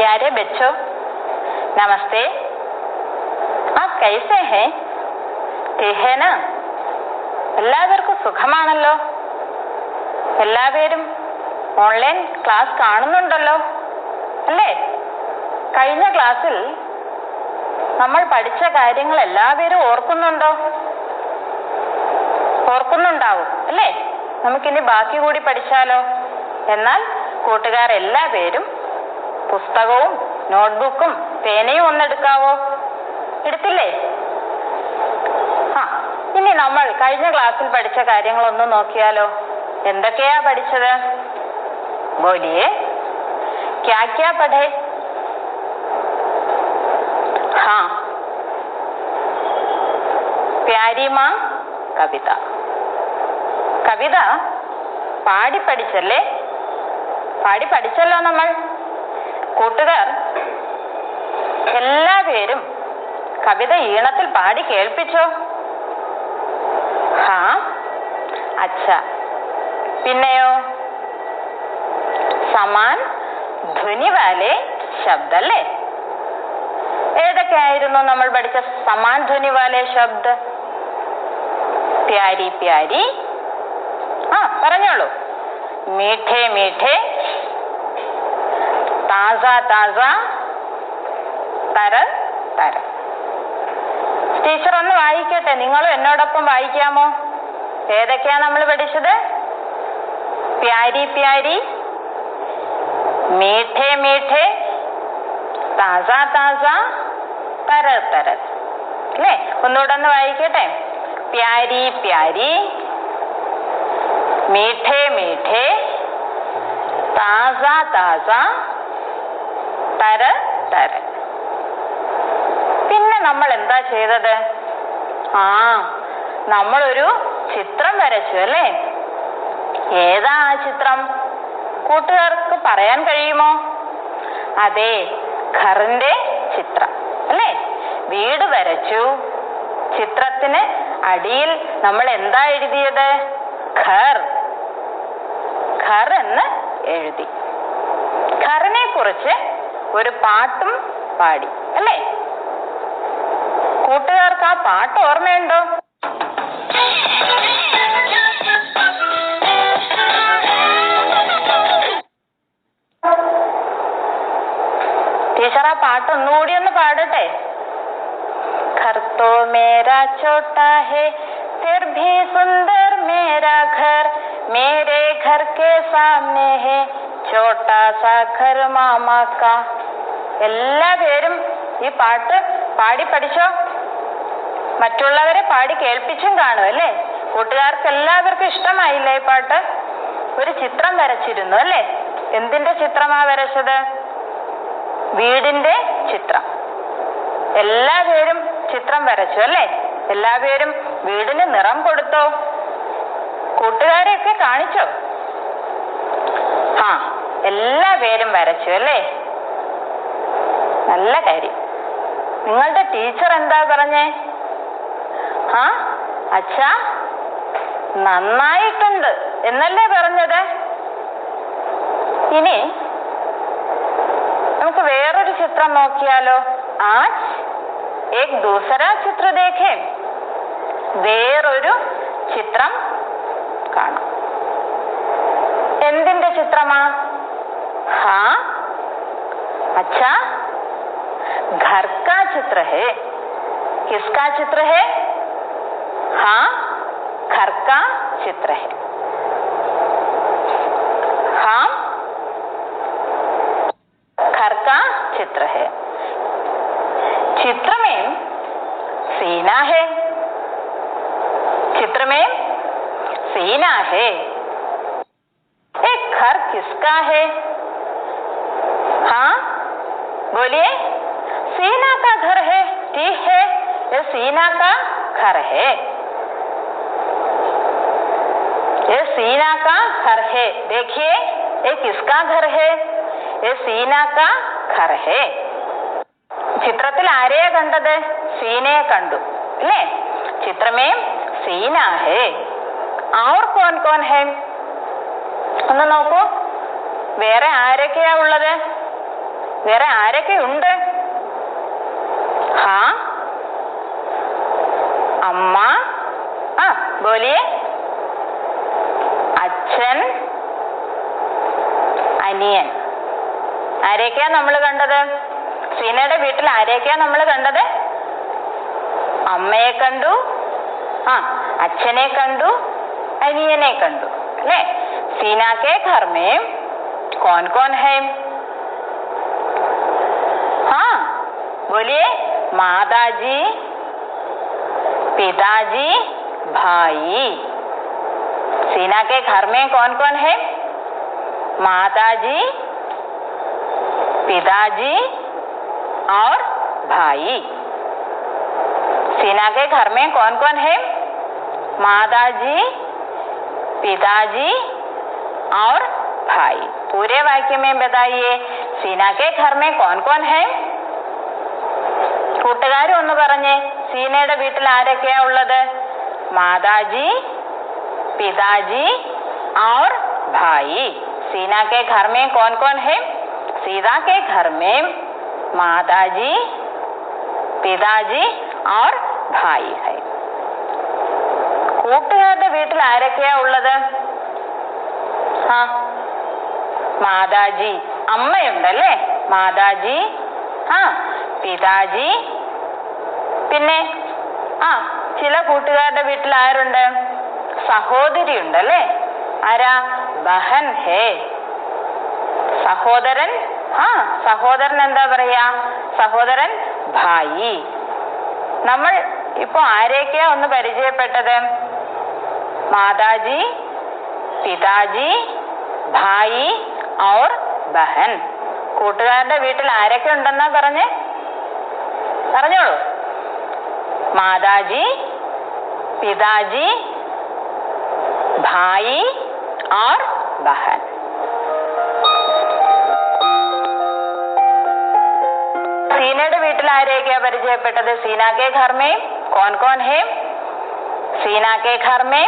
प्यारे बच्चों, नमस्ते। आप कैसे हैं? ठीक है ना? എല്ലാവർക്കും സുഖമാണല്ലോ? എല്ലാവരും ഓൺലൈൻ ക്ലാസ് കാണുന്നുണ്ടല്ലോ അല്ലേ? കഴിഞ്ഞ ക്ലാസ്സിൽ നമ്മൾ പഠിച്ച കാര്യങ്ങൾ എല്ലാവരും ഓർക്കുന്നുണ്ടാവും അല്ലേ? നമുക്കിനി ബാക്കി കൂടി പഠിച്ചാലോ? എന്നാൽ കൂട്ടുകാരെല്ലാവരും പുസ്തകവും നോട്ട്ബുക്കും പേനയും ഒന്നെടുക്കാവോ? എടുത്തില്ലേ? ഇനി നമ്മൾ കഴിഞ്ഞ ക്ലാസ്സിൽ പഠിച്ച കാര്യങ്ങളൊന്ന് നോക്കിയാലോ? എന്തൊക്കെയാ പഠിച്ചത്? ബോലിയേ, ക്യാ ക്യാ പഠേ? പ്യാരി മാ കവിത. കവിത പാടി പഠിച്ചല്ലോ നമ്മൾ. കൂട്ടുകാർ എല്ലാവരും കവിത ഈണത്തിൽ പാടി കേൾപ്പിച്ചോ? അച്ഛാ. പിന്നെയോ? സമാൻ ധ്വനി വാലേ ശബ്ദ അല്ലേ? ഏതൊക്കെയായിരുന്നു നമ്മൾ പഠിച്ച സമാൻ ധ്വനി വാലേ ശബ്ദ? പ്യാരി പ്യാരി, പറഞ്ഞോളൂ. മീഠേ മീഠേ, താസ താസ, തര തര. ടീച്ചർ ഒന്ന് വായിക്കട്ടെ, നിങ്ങളും എന്നോടൊപ്പം വായിക്കാമോ? ഏതൊക്കെയാ നമ്മൾ പഠിച്ചത്? പ്യാരി പ്യാരി, മീഠേ മീഠേ, താസ താസ, തര തര അല്ലേ? ഒന്നുകൂടെ ഒന്ന് വായിക്കട്ടെ. പ്യാരി പ്യാരി, മീഠേ മീഠേ, താസ താസ, തര തര. പിന്നെ നമ്മൾ എന്താ ചെയ്തത്? നമ്മളൊരു ചിത്രം വരച്ചു അല്ലേ? ഏതാ ആ ചിത്രം? കൂട്ടുകാർക്ക് പറയാൻ കഴിയുമോ? അതെ, ഘറിന്റെ ചിത്രം അല്ലേ? വീട് വരച്ചു. ചിത്രത്തിന് അടിയിൽ നമ്മൾ എന്താ എഴുതിയത്? ഘർ. ഘർ എന്ന് എഴുതി. ഘറിനെ കുറിച്ച് ഒരു പാട്ടും പാടി അല്ലേ? കൂട്ടുകാർക്ക് ആ പാട്ട് ഓർമ്മയുണ്ടോ? ടീച്ചർ ആ പാട്ട് ഒന്നുകൂടി ഒന്ന് പാടട്ടെ. ഘർ തോ മേരാ ചോട്ടാ ഹേ ഫിർ ഭി സുന്ദർ മേരാ ഘർ, മേരെ ഘർ കെ സാമനെ ഹേ ചോട്ടാ സാ ഘർ മാമാ കാ. എല്ലാവരും ഈ പാട്ട് പാടി പഠിച്ചോ? മറ്റുള്ളവരെ പാടി കേൾപ്പിച്ചും കാണും അല്ലേ? കൂട്ടുകാർക്ക് എല്ലാവർക്കും ഇഷ്ടമായില്ലേ ഈ പാട്ട്? ഒരു ചിത്രം വരച്ചിരുന്നു അല്ലേ? എന്തിന്റെ ചിത്രമാ വരച്ചത്? വീടിന്റെ ചിത്രം. എല്ലാവരും ചിത്രം വരച്ചു അല്ലേ? എല്ലാവരും വീടിന് നിറം കൊടുത്തോ? കൂട്ടുകാരെയൊക്കെ കാണിച്ചോ? എല്ലാവരും വരച്ചു അല്ലേ? നല്ല കാര്യം. നിങ്ങളുടെ ടീച്ചർ എന്താ പറഞ്ഞേ? അച്ഛാ, നന്നായിട്ടുണ്ട് എന്നല്ലേ പറഞ്ഞത്? ഇനി നമുക്ക് വേറൊരു ചിത്രം നോക്കിയാലോ? ആജ് ഏക് ദൂസരാ ചിത്ര ദേഖേ. വേറൊരു ചിത്രം കാണാം. എന്തിന്റെ ചിത്രമാ? अच्छा, घर का चित्र है. किसका चित्र है? घर का चित्र है. घर का चित्र है. चित्र में सीना है. चित्र में सीना है. एक घर किसका है? बोलिए. सीना का घर है. ठीक है, ये सीना का घर है. ये सीना का घर है. देखिए, ये किसका घर है? ये सीना का घर है. ചിത്രത്തിൽ ആരെയാ കണ്ടത്? സീനയെ കണ്ടു അല്ലേ? ചിത്രമേ സീന ഹേ. और कौन कौन है? ഒന്ന് നോക്കൂ. വേറെ ആരൊക്കെയാ ഉള്ളത്? വേറെ ആരൊക്കെ ഉണ്ട്? ഹാ, അമ്മ, ബോലിയെ, അച്ഛൻ, അനിയൻ. ആരെയൊക്കെയാ നമ്മൾ കണ്ടത്? സീനയുടെ വീട്ടിൽ ആരെയൊക്കെയാ നമ്മൾ കണ്ടത്? അമ്മയെ കണ്ടു, അച്ഛനെ കണ്ടു, അനിയനെ കണ്ടു, അല്ലേ? सीना के घर में कौन कौन है? हाँ बोलिए। माताजी, पिताजी, भाई। सीना के घर में कौन कौन है? माताजी, पिताजी और भाई। सीना के घर में कौन कौन है? माताजी, पिताजी और भाई। पूरे वाक्य में बताइए, सीना के घर में कौन कौन है? കൂട്ടുകാരും ഒന്ന് പറഞ്ഞേ, സീനയുടെ വീട്ടിൽ ആരൊക്കെയാ ഉള്ളത്? മാതാജി, പിതാജി और भाई। सीना के घर में कौन कौन है? सीता के घर में माताजी, पिताजी और भाई है। കൂട്ടുകാരുടെ വീട്ടിൽ ആരൊക്കെയാ ഉള്ളത്? മാതാജി, അമ്മയുണ്ടല്ലേ? മാതാജി, പിതാജി, പിന്നെ ചില കൂട്ടുകാരുടെ വീട്ടിൽ ആരുണ്ട്? സഹോദരി ഉണ്ടല്ലേ? ആരാ? ബഹൻ ഹേ. സഹോദരൻ, സഹോദരൻ എന്താ പറയാ? സഹോദരൻ ഭായി. നമ്മൾ ഇപ്പൊ ആരെയൊക്കെയാ ഒന്ന് പരിചയപ്പെട്ടത്? മാതാജി, പിതാജി, ഭായി और ബഹൻ. കൂട്ടുകാരുടെ വീട്ടിൽ ആരൊക്കെ ഉണ്ടെന്നാ പറഞ്ഞേ? പറഞ്ഞോളൂ. മാതാജി, പിതാജി, ഭായി और ബഹൻ. സീനയുടെ വീട്ടിൽ ആരെയൊക്കെയാ പരിചയപ്പെട്ടത്? सीना के घर में कौन कौन है? सीना के घर में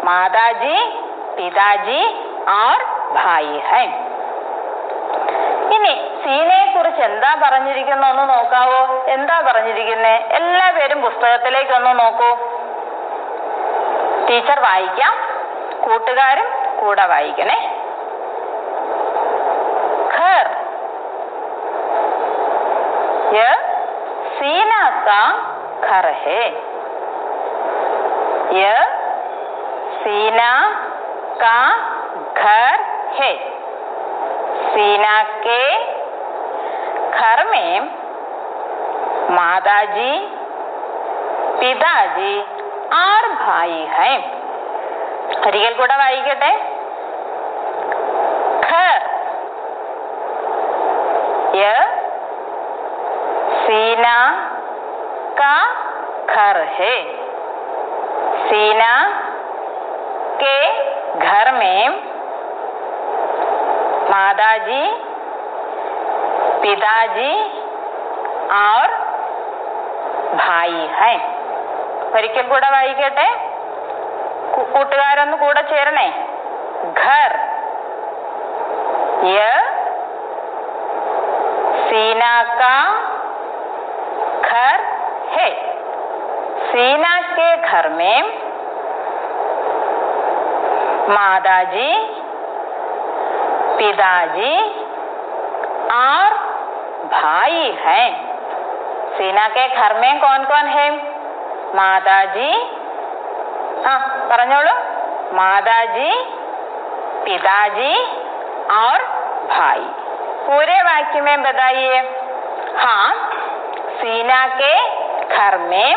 माताजी, पिताजी और भाई है. ഇനി സീനയെ കുറിച്ച് എന്താ പറഞ്ഞിരിക്കുന്ന ഒന്ന് നോക്കാവോ? എന്താ പറഞ്ഞിരിക്കുന്നേ? എല്ലാവരും പുസ്തകത്തിലേക്ക് ഒന്ന് നോക്കൂ. ടീച്ചർ വായിക്കാം, കൂട്ടുകാരും കൂടെ വായിക്കണേ. घर, यह सीना का घर है. यह सीना का घर है. सीना के घर में माताजी, पिताजी और भाई है. ഒരിക്കൽ കൂടെ വായിക്കട്ടെ. घर, यह सीना का घर है. सीना के घर में माताजी, पिताजी और भाई है. ഒരിക്കൽ കൂടെ വായിക്കട്ടെ. കൂട്ടുകാരൊന്ന് കൂടെ ചേരണേ. घर, यह सीना का घर है. सीना के घर में माताजी, पिताजी और भाई है. सीना के घर में कौन कौन है? माताजी, പറഞ്ഞോളൂ. माताजी, पिताजी और भाई. पूरे वाक्य में बताइए. हाँ, सीना के घर में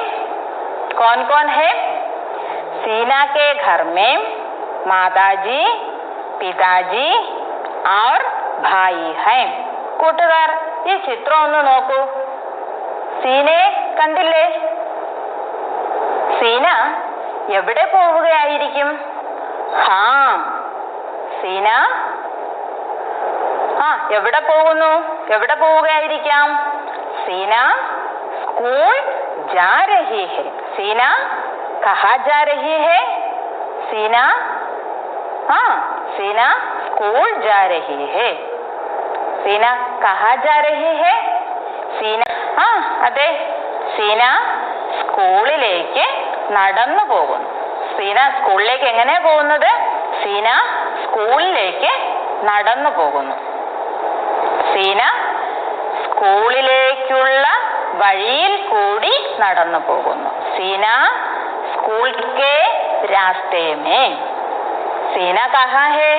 कौन कौन है? सीना के घर में माताजी, पिताजी और भाई है. കൂട്ടുകാർ ഈ ചിത്രം ഒന്ന് നോക്കൂ. സീനയെ കണ്ടില്ലേ? സീന എവിടെ പോവുകയായിരിക്കും? സീന എവിടെ പോകുന്നു? എവിടെ പോവുകയായിരിക്കാം? സീന സ്കൂൾ जा रही है. सीना कहाँ जा रही है? सीना सीना स्कूल जा रही है. സീന കഹാ ജാ രഹി ഹെ? സീന അതെ, സീന സ്കൂളിലേക്ക് നടന്നു പോകുന്നു. സീന സ്കൂളിലേക്ക് എങ്ങനെയാ പോകുന്നത്? സീന സ്കൂളിലേക്ക് നടന്നു പോകുന്നു. സീന സ്കൂളിലേക്കുള്ള വഴിയിൽ കൂടി നടന്നു പോകുന്നു. Seena school K രാസ്തേ may. Seena കഹാ ഹെ?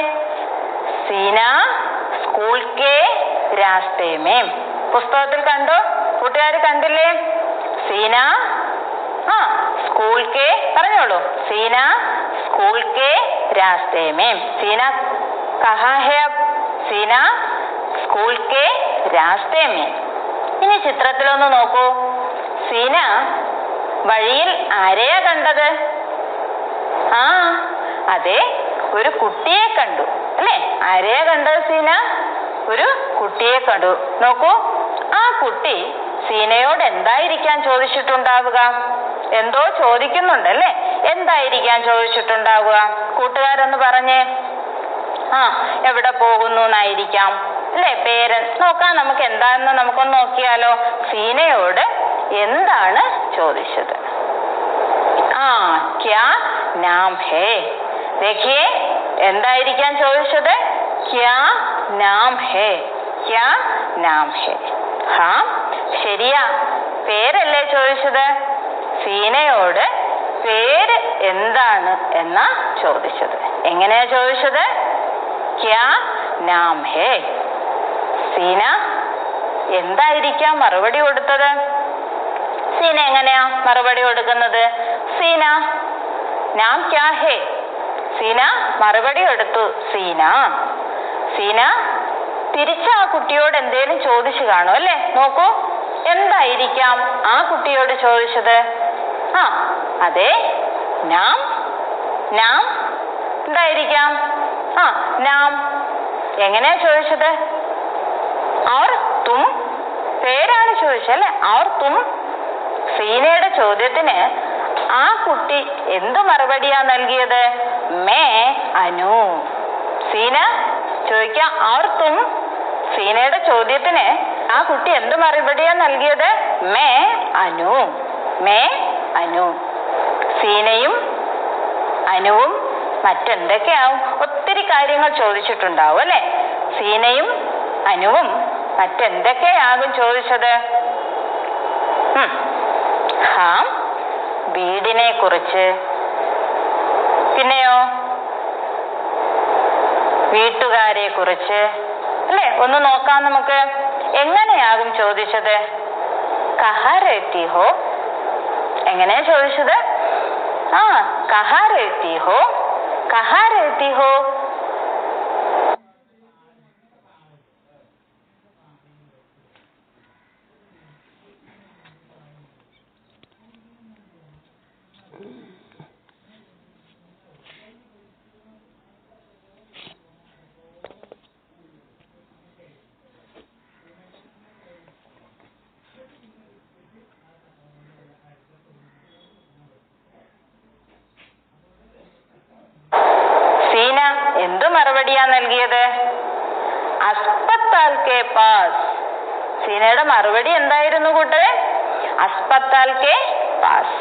Seena school K രാസ്തേ may. പുസ്തകത്തിൽ കണ്ടോ? കൂട്ടുകാർ കണ്ടില്ലേ? സീന സ്കൂൾ കെ, പറഞ്ഞോളൂ. Seena school K രാസ്തേ may. Seena കഹാ ഹെ? Seena school K രാസ്തേ may. ഇനി ചിത്രത്തിലൊന്ന് നോക്കൂ. സീന വഴിയിൽ ആരെയാ കണ്ടത്? അതെ, ഒരു കുട്ടിയെ കണ്ടു അല്ലേ? ആരെയാ കണ്ടത് സീന? ഒരു കുട്ടിയെ കണ്ടു. നോക്കൂ, ആ കുട്ടി സീനയോട് എന്തായിരിക്കാൻ ചോദിച്ചിട്ടുണ്ടാവുക? എന്തോ ചോദിക്കുന്നുണ്ടല്ലേ? എന്തായിരിക്കാൻ ചോദിച്ചിട്ടുണ്ടാവുക? കൂട്ടുകാരൊന്ന് പറഞ്ഞേ. എവിടെ പോകുന്നു എന്നായിരിക്കാം അല്ലേ? പേര് നോക്കാം നമുക്ക്. എന്താണെന്ന് നമുക്കൊന്ന് നോക്കിയാലോ. സീനയോട് എന്താണ് ചോദിച്ചത്? ക്യാ നാം ഹേ? ദേഖിയേ, എന്തായിരിക്കാൻ ചോദിച്ചത്? ക്യാ നാം ഹേ? ക്യാ നാം ഹേ? ശരിയാ, പേരല്ലേ ചോദിച്ചത്? സീനയോട് പേര് എന്താണ് എന്നാ ചോദിച്ചത്. എങ്ങനെയാ ചോദിച്ചത്? ക്യാ നാം ഹേ? സീന എന്തായിരിക്കാം മറുപടി കൊടുത്തത്? സീന എങ്ങനെയാ മറുപടി കൊടുക്കുന്നത്? സീന നാം ക്യാ ഹേ? സീന മറുപടി കൊടുത്തു സീന തിരിച്ച് ആ കുട്ടിയോട് എന്തേലും ചോദിച്ചു കാണും അല്ലേ? നോക്കൂ, എന്തായിരിക്കാം ആ കുട്ടിയോട് ചോദിച്ചത്? അതെ, നാം എന്തായിരിക്കാം? നാം. എങ്ങനെയാ ചോദിച്ചത്? ഔർ തും, പേരാണ് ചോദിച്ചല്ലേ? ഔർ തും. സീനയുടെ ചോദ്യത്തിന് ആ കുട്ടി എന്ത് മറുപടിയാ നൽകിയത്? മേ അനു. സീന ചോദിക്കാം ഔർ തും. സീനയുടെ ചോദ്യത്തിന് ആ കുട്ടി എന്ത് മറുപടിയാ നൽകിയത്? മേ അനു. സീനയും അനുവും മറ്റെന്തൊക്കെയാവും? ഒത്തിരി കാര്യങ്ങൾ ചോദിച്ചിട്ടുണ്ടാവും അല്ലെ? സീനയും അനുവും മറ്റെന്തൊക്കെയാകും ചോദിച്ചത്? വീടിനെ കുറിച്ച്, പിന്നെയോ വീട്ടുകാരെ കുറിച്ച് അല്ലെ? ഒന്ന് നോക്കാം നമുക്ക്. എങ്ങനെയാകും ചോദിച്ചത്? കഹാ രഹത്തി ഹോ? എങ്ങനെയാ ചോദിച്ചത്? കഹാ രഹത്തി ഹോ? കഹാ രഹത്തി ഹോ? സീന എന്തു മറുപടിയാ നൽകിയത്? അസ്പത്താൽ കെ പാസ്. സീനയുടെ മറുപടി എന്തായിരുന്നു കൂട്ടരെ? അസ്പത്താൽ കെ പാസ്.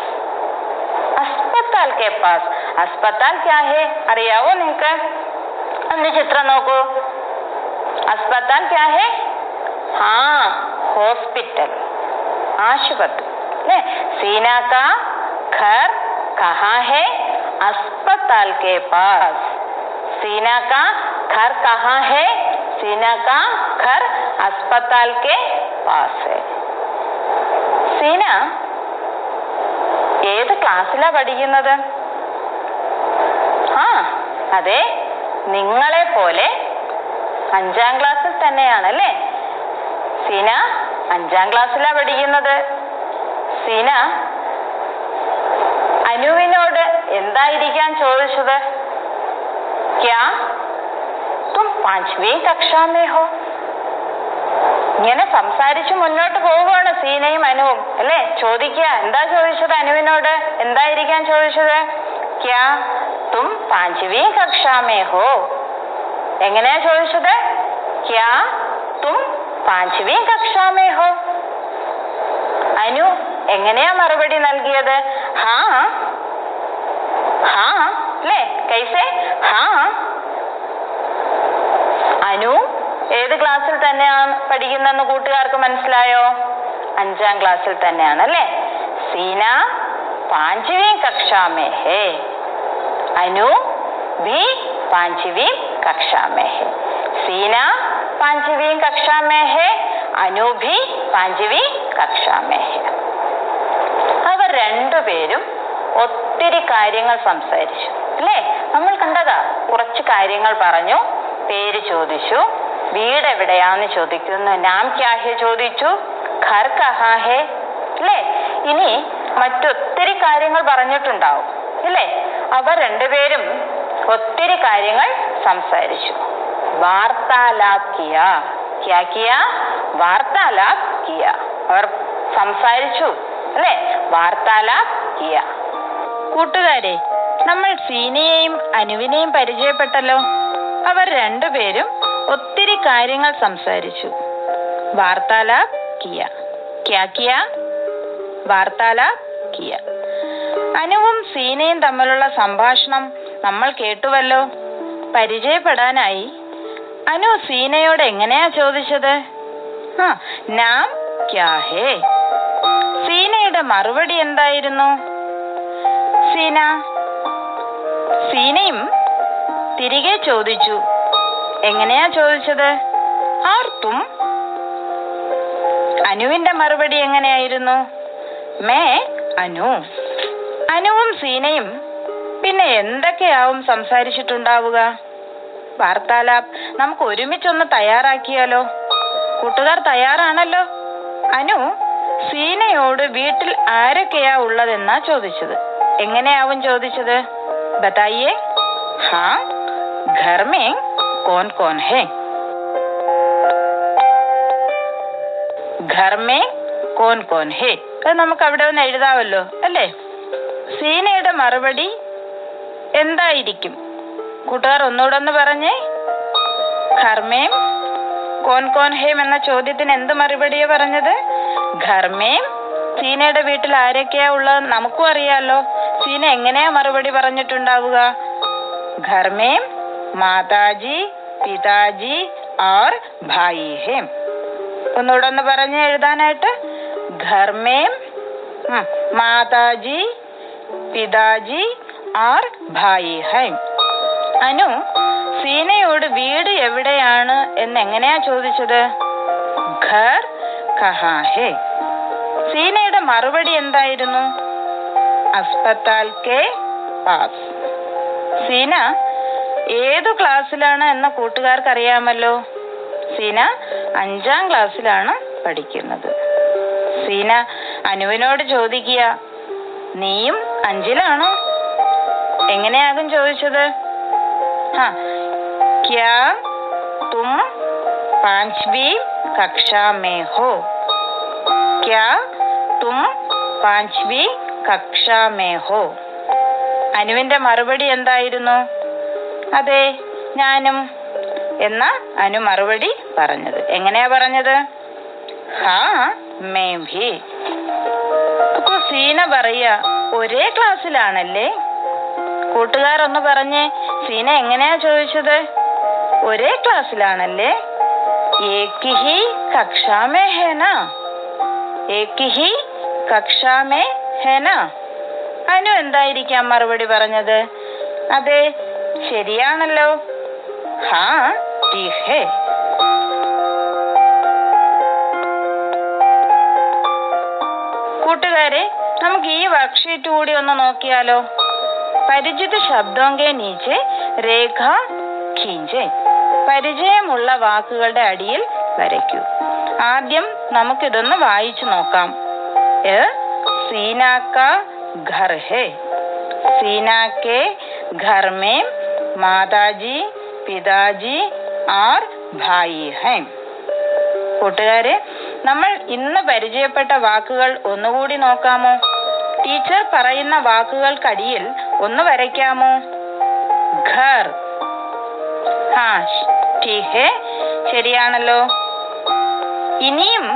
അസ്പത്താൽ കെ പാസ്. അസ്പത്താൽ ക്യാ ഹേ? അറിയാവോ നിങ്ങക്ക്? ഒന്ന് ചിത്രം നോക്കൂ. അസ്പത്താൽ ക്യാ ഹേ? ഹോസ്പിറ്റൽ, ആശുപത്രി അല്ലേ? സീന കാ ഘർ കഹാ ഹേ? अस्पताल के पास. सीना का घर कहाँ है? सीना का घर अस्पताल के पास है. സീന ഏത് ക്ലാസ്സിലാ പഠിക്കുന്നത്? അതെ, നിങ്ങളെ പോലെ 5ാം ക്ലാസ്സിൽ തന്നെയാണല്ലേ? സീന 5ാം ക്ലാസ്സിലാ പഠിക്കുന്നത്. സീന അനുവിനോട് എന്തായിരിക്കാൻ ചോദിച്ചത്? ക്യാ തും 5वीं कक्षा में हो? ഇങ്ങനെ സംസാരിച്ചു മുന്നോട്ട് പോവുകയാണ് സീനയും അനുവും അല്ലേ? ചോദിക്കുക, എന്താ ചോദിച്ചത് അനുവിനോട്? എന്തായിരിക്കാൻ ചോദിച്ചത്? ക്യാ തും 5वीं कक्षा में हो? എങ്ങനെയാ ചോദിച്ചത്? ക്യാ തും പാഞ്ചവീ കക്ഷാ മേ ഹോ? അനു എങ്ങനെയാ മറുപടി നൽകിയത്? ഹാ ഹാ അല്ലേ? കൈസേ? ഹാ. അനു ഏത് ക്ലാസ്സിൽ തന്നെയാണ് പഠിക്കുന്നതെന്ന് കൂട്ടുകാർക്ക് മനസ്സിലായോ? 5ാം ക്ലാസ്സിൽ തന്നെയാണ് അല്ലേ? സീന പാഞ്ചവീ കക്ഷാ മേ ഹേ, അനു भी 5वीं कक्षा में है. सीना 5वीं कक्षा में है, അനു भी 5वीं कक्षा में है. അവർ രണ്ടുപേരും ഒത്തിരി കാര്യങ്ങൾ സംസാരിച്ചു അല്ലേ? നമ്മൾ കണ്ടതാ. കുറച്ച് കാര്യങ്ങൾ പറഞ്ഞു, പേര് ചോദിച്ചു, വീട് എവിടെയാന്ന് ചോദിക്കുന്നു, നാം ക്യാ ഹേ ചോദിച്ചു, ഘർ കഹാ ഹേ അല്ലേ? ഇനി മറ്റൊത്തിരി കാര്യങ്ങൾ പറഞ്ഞിട്ടുണ്ടാവും അല്ലേ? അവർ രണ്ടുപേരും ഒത്തിരി കാര്യങ്ങൾ സംസാരിച്ചു. വാർത്താലാപ് കിയ. ക്യാ കിയ? വാർത്താലാപ് കിയ. അവർ സംസാരിച്ചു അല്ലേ? വാർത്താലാപ് കിയ. കൂട്ടുകാരെ, നമ്മൾ സീനയെയും അനുവിനെയും പരിചയപ്പെട്ടല്ലോ. അവർ രണ്ടുപേരും ഒത്തിരി കാര്യങ്ങൾ സംസാരിച്ചു. വാർത്താലാപ് കിയ. ക്യാ കിയ? വാർത്താലാപ് കിയ. അനുവും സീനയും തമ്മിലുള്ള സംഭാഷണം നമ്മൾ കേട്ടുവല്ലോ. പരിചയപ്പെടാനായി അനു സീനയോട് എങ്ങനെയാ ചോദിച്ചത്? നാം ക്യാ ഹേ? സീനയുടെ മറുപടി എന്തായിരുന്നു? സീനയും തിരികെ ചോദിച്ചു. എങ്ങനെയാ ചോദിച്ചത്? ആർ തും? അനുവിന്റെ മറുപടി എങ്ങനെയായിരുന്നു? മേ അനു. അനുവും സീനയും പിന്നെ എന്തൊക്കെയാവും സംസാരിച്ചിട്ടുണ്ടാവുക? വാർത്താലാപ് നമുക്ക് ഒരുമിച്ചൊന്ന് തയ്യാറാക്കിയാലോ? കൂട്ടുകാർ തയ്യാറാണല്ലോ? അനു സീനയോട് വീട്ടിൽ ആരൊക്കെയാ ഉള്ളതെന്നാ ചോദിച്ചത്. എങ്ങനെയാവും ചോദിച്ചത്? ബതായിയേ. ഹാ, ഘർ മേ കോൻ കോൻ ഹേ? ഘർ മേ കോൻ കോൻ ഹേ? അത് നമുക്ക് അവിടെ ഒന്ന് എഴുതാവല്ലോ അല്ലേ? സീനയുടെ മറുപടി എന്തായിരിക്കും? കൂട്ടുകാർ ഒന്നുകൂടെ ഒന്ന് പറഞ്ഞേ. ഘർ മേ കോൻ കോൻ ഹേം എന്ന ചോദ്യത്തിന് എന്ത് മറുപടിയാ പറഞ്ഞത്? ഘർ മേ. സീനയുടെ വീട്ടിൽ ആരൊക്കെയാ ഉള്ളത് നമുക്കും അറിയാലോ. സീന എങ്ങനെയാ മറുപടി പറഞ്ഞിട്ടുണ്ടാവുക? ഘർ മേ മാതാജി പിതാജി और भाई है. ഒന്നുകൂടെ ഒന്ന് പറഞ്ഞ് എഴുതാനായിട്ട്. ഘർ മേ മാതാജി പിതാജി और भाई है. അനു സീനയോട് വീട് എവിടെയാണ് എന്ന് എങ്ങനെയാ ചോദിച്ചത്? ഘർ കഹാ ഹേ? സീനയുടെ മറുപടി എന്തായിരുന്നു? അസ്പതാൽ കെ പാസ്. സീന ഏതു ക്ലാസ്സിലാണ് എന്ന് കൂട്ടുകാർക്ക് അറിയാമല്ലോ. സീന 5ാം ക്ലാസ്സിലാണ് പഠിക്കുന്നത്. സീന അനുവിനോട് ചോദിക്കുക, നീയും 5ലാണോ? എങ്ങനെയാകും ചോദിച്ചത്? ക്യാ തും 5वीं कक्षा में हो? ക്യാ തും 5वीं कक्षा में हो? അനുവിന്റെ മറുപടി എന്തായിരുന്നു? അതെ, ഞാനും എന്ന അനു മറുപടി പറഞ്ഞത്. എങ്ങനെയാ പറഞ്ഞത്? ഹാ മേ ഭി. അപ്പൊ സീന പറയാ, ഒരേ ക്ലാസ്സിലാണല്ലേ? കൂട്ടുകാരൊന്ന് പറഞ്ഞേ, സീന എങ്ങനെയാ ചോദിച്ചത്? ഒരേ ക്ലാസ്സിലാണല്ലേ? ഏക് ഹി കക്ഷാ മേ ഹേ നാ? ഏക് ഹി കക്ഷാ മേ ഹേ നാ? അനു എന്തായിരിക്കാം മറുപടി പറഞ്ഞത്? അതെ, ശരിയാണല്ലോ. ഹാ ठीक है. കൂട്ടുകാരെ, നമുക്ക് ഈ വർക്ക്ഷീറ്റ് കൂടി ഒന്ന് നോക്കിയാലോ? പരിചിത ശബ്ദോं के नीचे രേഖ खींचे. പരിചയമുള്ള വാക്കുകളുടെ അടിയിൽ വരയ്ക്കൂ. ആദ്യം നമുക്കിതൊന്ന് വായിച്ചു നോക്കാം. സീന കാ ഘർ ഹേ. സീന കെ ഘർ മേ മാതാജി പിതാജി और भाई हैं. കൂട്ടുകാരെ, നമ്മൾ ഇന്ന് പരിചയപ്പെട്ട വാക്കുകൾ ഒന്നുകൂടി നോക്കാമോ? ടീച്ചർ പറയുന്ന വാക്കുകൾക്കടിയിൽ ഒന്ന് വരയ്ക്കാമോ? ഘർ. ഹാ ठीक है, ശരിയാണല്ലോ. ഇനിയും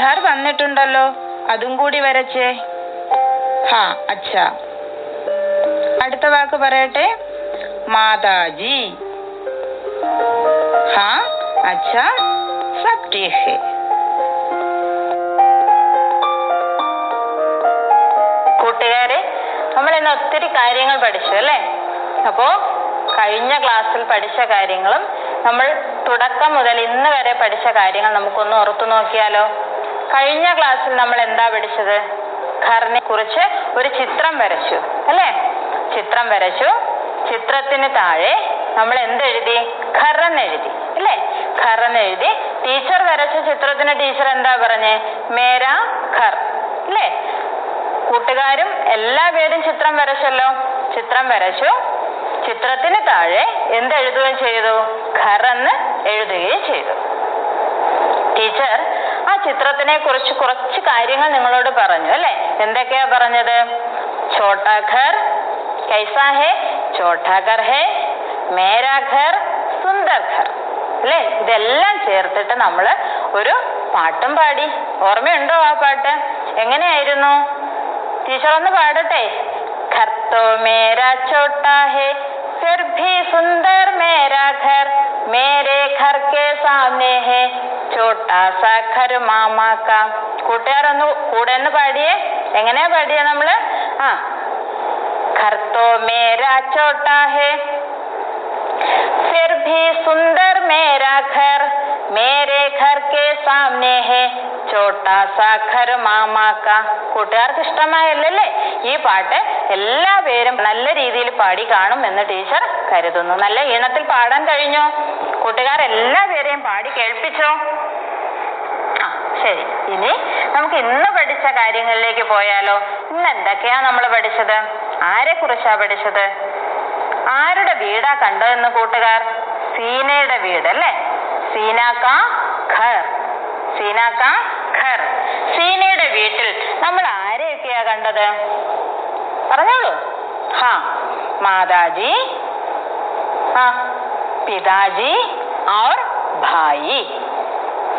ഘർ വന്നിട്ടുണ്ടല്ലോ, അതും കൂടി വരച്ചേ. ഹാ അച്ഛാ. അടുത്ത വാക്ക് പറയട്ടെ. മാതാജി. ഹാ അച്ഛാ സബ് ठीक है. കൂട്ടുകാരെ, നമ്മൾ ഇന്ന് ഒത്തിരി കാര്യങ്ങൾ പഠിച്ചു അല്ലേ? അപ്പോ കഴിഞ്ഞ ക്ലാസ്സിൽ പഠിച്ച കാര്യങ്ങളും നമ്മൾ തുടക്കം മുതൽ ഇന്ന് വരെ പഠിച്ച കാര്യങ്ങൾ നമുക്കൊന്ന് ഓർത്തു നോക്കിയാലോ? കഴിഞ്ഞ ക്ലാസ്സിൽ നമ്മൾ എന്താ പഠിച്ചത്? ഘറിനെ കുറിച്ച് ഒരു ചിത്രം വരച്ചു അല്ലേ? ചിത്രം വരച്ചു. ചിത്രത്തിന് താഴെ നമ്മൾ എന്തെഴുതി? ഘർ എന്നെഴുതി അല്ലേ? ഘർ എന്നെഴുതി. ടീച്ചർ വരച്ച ചിത്രത്തിന് ടീച്ചർ എന്താ പറഞ്ഞേ? മേരാ ഘർ അല്ലേ? കൂട്ടുകാരും എല്ലാവരും ചിത്രം വരച്ചല്ലോ. ചിത്രം വരച്ചു. ചിത്രത്തിന് താഴെ എന്തെഴുതുകയും ചെയ്തു? ഘർ എന്ന് എഴുതുകയും ചെയ്തു. ടീച്ചർ ആ ചിത്രത്തിനെ കുറിച്ച് കുറച്ച് കാര്യങ്ങൾ നിങ്ങളോട് പറഞ്ഞു അല്ലേ? എന്തൊക്കെയാ പറഞ്ഞത്? ഛോട്ടാ ഘർ കൈസാ ഹേ? ഛോട്ടാ ഘർ ഹേ. മേരാ ഘർ സുന്ദർ ഘർ അല്ലേ? ഇതെല്ലാം ചേർത്തിട്ട് നമ്മൾ ഒരു പാട്ടും പാടി. ഓർമ്മയുണ്ടോ ആ പാട്ട്? എങ്ങനെയായിരുന്നു? ടീച്ചർ ഒന്ന് പാടട്ടെ. ഘർ തോ മേരാ ഛോട്ടാ ഹേ ഫിർ ഭി സുന്ദർ മേരാ ഘർ മേരെ ഘർ കെ സാമനെ ഹേ ഛോട്ടാ സാ ഘർ മാമാ കാ. കൂട്ടുകാരൊന്ന് കൂടെ ഒന്ന് പാടിയേ. എങ്ങനെയാ പാടിയേ നമ്മള്? ഘർ തോ മേരാ ഛോട്ടാ ഹേ फिर भी सुंदर मेरा घर मेरे घर के सामने है छोटा सा घर मामा का. കൂട്ടുകാർക്ക് ഇഷ്ടമായല്ലേ ഈ പാട്ട്? എല്ലാവരും നല്ല രീതിയിൽ പാടി കാണും എന്ന് ടീച്ചർ കരുതുന്നു. നല്ല ഈണത്തിൽ പാടാൻ കഴിഞ്ഞോ? കൂട്ടുകാർ എല്ലാവരെയും പാടി കേൾപ്പിച്ചോ? ശരി. ഇനി നമുക്ക് ഇന്ന് പഠിച്ച കാര്യങ്ങളിലേക്ക് പോയാലോ? ഇന്ന് എന്തൊക്കെയാ നമ്മൾ പഠിച്ചത്? ആരെ കുറിച്ചാ പഠിച്ചത്? ആരുടെ വീടാ കണ്ടതെന്ന് കൂട്ടുകാർ? സീനയുടെ വീട് അല്ലേ? സീന കാ ഘർ. സീന കാ ഘർ. സീനയുടെ വീട്ടിൽ നമ്മൾ ആരെയൊക്കെയാ കണ്ടത്? പറഞ്ഞോളൂ. ഹാ മാതാജി, पिताजी और भाई.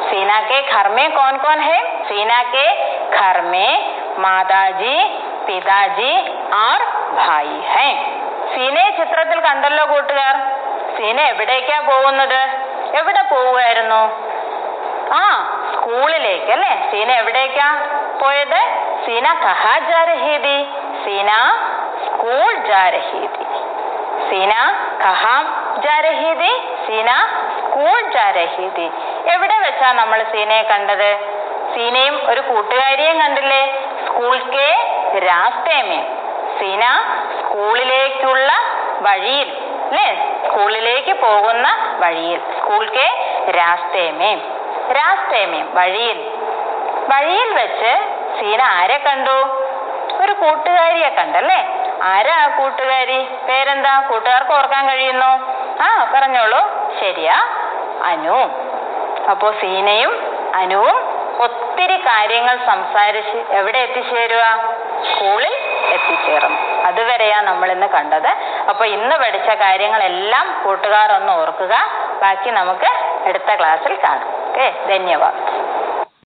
सीना के घर में कौन कौन है? सीना के घर में माताजी, पिताजी और भाई हैं. സീനയെ ചിത്രത്തിൽ കണ്ടല്ലോ കൂട്ടുകാർ. സീന എവിടേക്കാ പോകുന്നത്? എവിടെ പോവുമായിരുന്നു? സ്കൂളിലേക്ക് അല്ലേ? സീന എവിടേക്കാ പോയത്? സീന കഹാ ജാ രഹി ഥി? സീന സ്കൂൾ ജാ രഹി ഥി. സീന കഹാ ജാ രഹി ഥി? സീന സ്കൂൾ ജാ രഹി ഥി. എവിടെ വെച്ചാ നമ്മൾ സീനയെ കണ്ടത്? സീനയും ഒരു കൂട്ടുകാരിയെയും കണ്ടില്ലേ? School K രാസ്തേ may. സീന സ്കൂളിലേക്കുള്ള വഴിയിൽ അല്ലേ? സ്കൂളിലേക്ക് പോകുന്ന വഴിയിൽ. School K രാസ്തേ may. രാസ്തേ മേ വഴിയിൽ. വഴിയിൽ വെച്ച് സീന ആരെ കണ്ടു? ഒരു കൂട്ടുകാരിയെ കണ്ടല്ലേ? ആരാ ആ കൂട്ടുകാരി? പേരെന്താ? കൂട്ടുകാർക്ക് ഓർക്കാൻ കഴിയുന്നു? പറഞ്ഞോളൂ. ശരിയാ, അനു. അപ്പോ സീനയും അനുവും ഒത്തിരി കാര്യങ്ങൾ സംസാരിച്ച് എവിടെ എത്തിച്ചേരുക? സ്കൂളിൽ എത്തിച്ചേർന്നു. അതുവരെയാ നമ്മൾ ഇന്ന് കണ്ടത്. അപ്പൊ ഇന്ന് പഠിച്ച കാര്യങ്ങളെല്ലാം കൂട്ടുകാർ ഒന്ന് ഓർക്കുക. ബാക്കി നമുക്ക് അടുത്ത ക്ലാസ്സിൽ കാണാം. ഓക്കെ, ധന്യവാദം.